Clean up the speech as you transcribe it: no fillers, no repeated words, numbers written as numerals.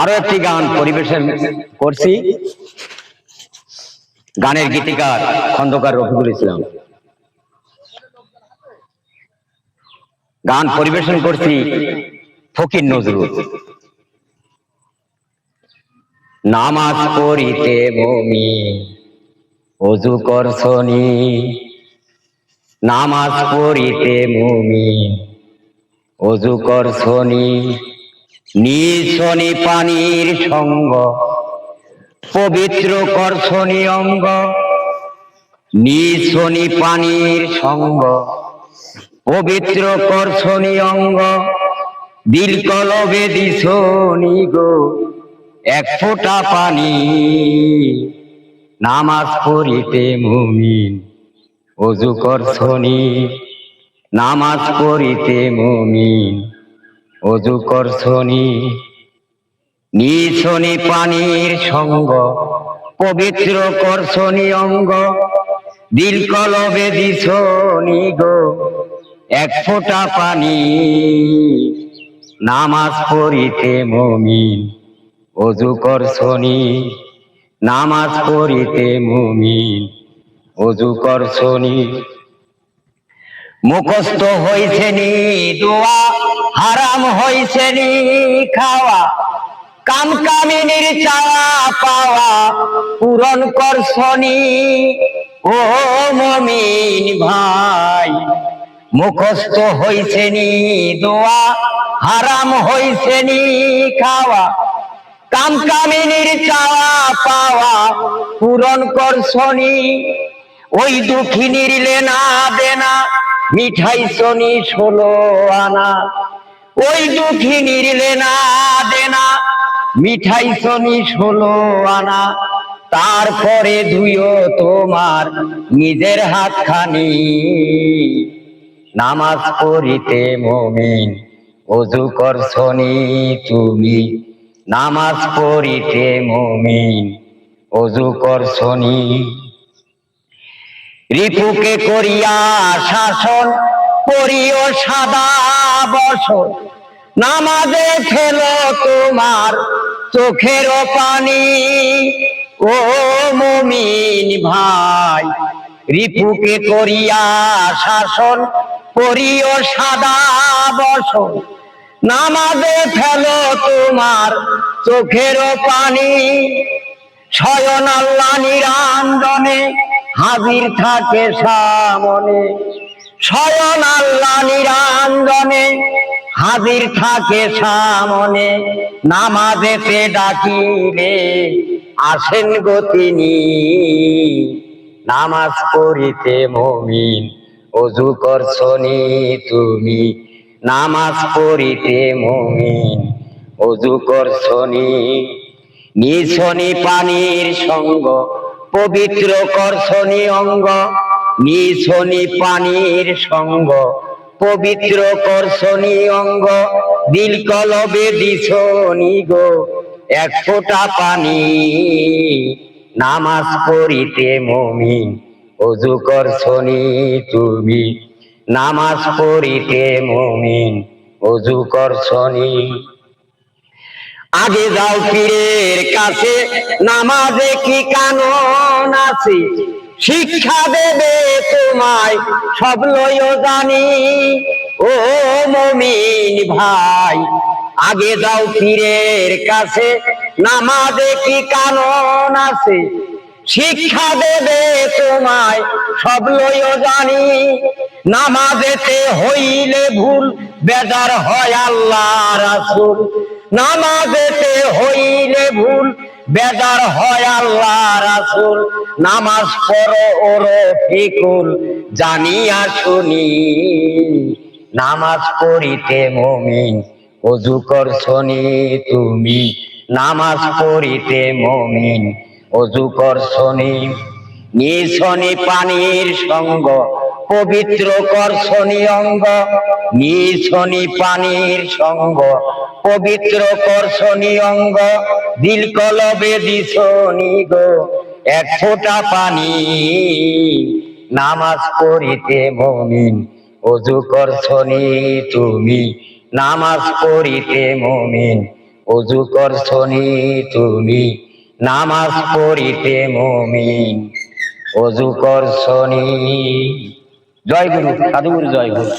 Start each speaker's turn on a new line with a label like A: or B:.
A: আরো একটি গান পরিবেশন করছি। গানের গীতিকার খন্দকার রফিকুল ইসলাম। গান পরিবেশন করছি ফকির নজরুল। নামাজ পড়িতে মুমিন ওযু করছনি, নামাজ পড়িতে মুমিন ওযু করছনি। নিছনি পানির সঙ্গ পবিত্র করছনি অঙ্গ, নিছনি পানির সঙ্গ পবিত্র করছনি অঙ্গ। দিল কলবে দিছনি গো এক ফোঁটা পানি, নামাজ পড়িতে মুমিন ওযু করছনি, নামাজ পড়িতে মুমিন ওযু করছনি। নিছনি পানির সঙ্গ পবিত্র করছনি অঙ্গ, দিল কলবে দিছনি গো এক ফোঁটা পানি, নামাজ পড়িতে মুমিন ওযু করছনি, নামাজ পড়িতে মুমিন ওযু করছনি। মুখস্থ হইছে নি দোয়া, হারাম হইছে নি খাওয়া, কাম কামিনীর চাওয়া পাওয়া পূরণ করছনি ও মুমিন ভাই। মুখস্থ হইছে নি দোয়া, হারাম হইছে নি খাওয়া, কাম কামিনীর চাওয়া পাওয়া পূরণ করছনি। ওই দুঃখিনীর লেনা দেনা মিঠাইছনি 16 আনা, ওই দুঃখিনীর লেনা দেনা মিঠাইছনি 16 আনা। তারপরে ধুইও তোমার নিজের হাতখানি, নামাজ পড়িতে মুমিন ওযু করছনি তুমি, নামাজ পড়িতে মুমিন ওযু করছনি। রিপুকে করিয়া শাসন করিও সাদা বসন, নামাজে ফেলো তোমার চোখের পানি ও মুমিন ভাই। রিপুকে করিয়া শাসন করিও সাদা বসন, নামাজে ফেলো তোমার চোখের পানি। স্বয়ং আল্লাহ নিরঞ্জনে হাজির থাকে সামনে, স্বয়ং আল্লাহ নিরঞ্জনে হাজির থাকে সামনে। নামাজেতে ডাকিলে আসেন গো তিনি, নামাজ পড়িতে মুমিন ওযু করছনি তুমি, নামাজ পড়িতে মুমিন ওযু করছনি। নিছনি পানির সঙ্গ পবিত্র করছনি অঙ্গ, নিছনি পানির সঙ্গ পবিত্র করছনি অঙ্গ। দিল কলবে দিছনি গো এক ফোঁটা পানি, নামাজ পড়িতে মুমিন ওযু করছনি তুমি, নামাজ পড়িতে মুমিন ওযু করছনি। আগে যাও পীরের কাছে, নামাজে কি কানুন আছে, শিক্ষা দেবে তোমায় সব লইও জানি ও মুমিন ভাই। আগে যাও পীরের কাছে, নামাজে কি কানুন আছে, শিক্ষা দেবে তোমায় সব লইও জানি। নামাজেতে হইলে ভুল বেজার হয় আল্লাহ রাসূল, নামাজেতে হইলে ভুল বেজার হয় আল্লাহ রাসূল। নামাজ পড়ো ও রফিকুল জানিয়া শুনি, নামাজ পড়িতে মুমিন ওযু করছনি তুমি, নামাজ পড়িতে মুমিন ওযু করছনি। নিছনি পানির সঙ্গ পবিত্র করছনি অঙ্গ, নিছনি পানির সঙ্গ পবিত্র করছনি অঙ্গ। দিল কলবে দিছনি গো এক ফোঁটা পানি, নামাজ পড়িতে মুমিন ওযু করছনি তুমি, নামাজ পড়িতে মুমিন অজু করছনি তুমি নামাজ পড়িতে মুমিন অজু করছনি। জয় গুরু, সাধুগুরু জয় গুরু।